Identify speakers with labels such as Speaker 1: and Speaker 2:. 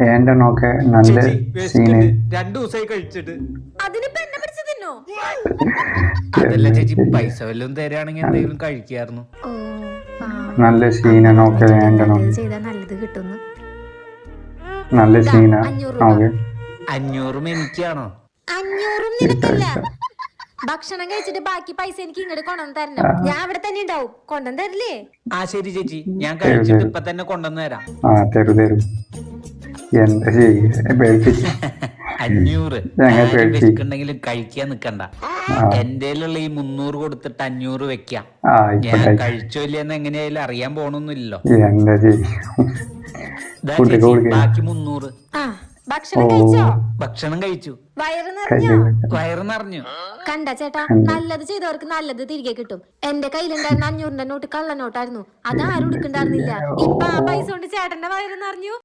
Speaker 1: വേണ്ടനൊക്കെ നല്ല സീന്.
Speaker 2: 2 ദിവസമായി കഴിച്ചിട്ട്.
Speaker 3: അതിനിപ്പോ എന്നെ പിടിച്ച് തിന്നോ?
Speaker 2: അതല്ല ചേച്ചി, പൈസ വല്ലതും തരാണെങ്കിൽ എന്തെങ്കിലും കഴിക്കായിരുന്നു.
Speaker 3: ഓ,
Speaker 1: നല്ല സീനൊക്കെ വേണ്ടനോ,
Speaker 3: ചെയ്താൽ നല്ലത് കിട്ടുന്നു.
Speaker 1: നല്ല സീന.
Speaker 2: 500 എനിക്കാണോ?
Speaker 3: 500 നിനക്കല്ല. ഭക്ഷണം കഴിച്ചിട്ട് ബാക്കി പൈസ എനിക്ക് ഇങ്ങോട്ട് കൊണ്ടുവന്ന് തരണം. ഞാൻ അവിടെ തന്നെ ഉണ്ടാവും. കൊണ്ടുവന്ന് തരില്ലേ?
Speaker 2: ആ ശരി ചേച്ചി, ഞാൻ കഴിച്ചിട്ട് ഇപ്പൊ തന്നെ കൊണ്ടുവന്ന് തരാം.
Speaker 1: തരും. എന്താ ചെയ്യ
Speaker 2: 500 വെച്ചിട്ടുണ്ടെങ്കിലും കഴിക്കാൻ നിക്കണ്ട. എന്റെ ഈ 300 കൊടുത്തിട്ട് 500 വെക്കാം. ഞാൻ കഴിച്ചോ ഇല്ലെന്ന് എങ്ങനെയായാലും അറിയാൻ പോണൊന്നുമില്ലല്ലോ.
Speaker 1: എന്താ
Speaker 2: ബാക്കി 300.
Speaker 3: ഭക്ഷണം കഴിച്ചോ?
Speaker 2: ഭക്ഷണം കഴിച്ചു.
Speaker 3: വയറ് നിറഞ്ഞോ?
Speaker 2: വയറ് നിറഞ്ഞു.
Speaker 3: കണ്ട ചേട്ടാ, നല്ലത് ചെയ്തവർക്ക് നല്ലത് തിരികെ കിട്ടും. എന്റെ കയ്യിലുണ്ടായിരുന്ന 500 നോട്ട് കള്ള നോട്ടായിരുന്നു. അത് ആരും എടുക്കണ്ടായിരുന്നില്ല. ഇപ്പൊ ആ പൈസ കൊണ്ട് ചേട്ടന്റെ വയറ് നിറഞ്ഞു.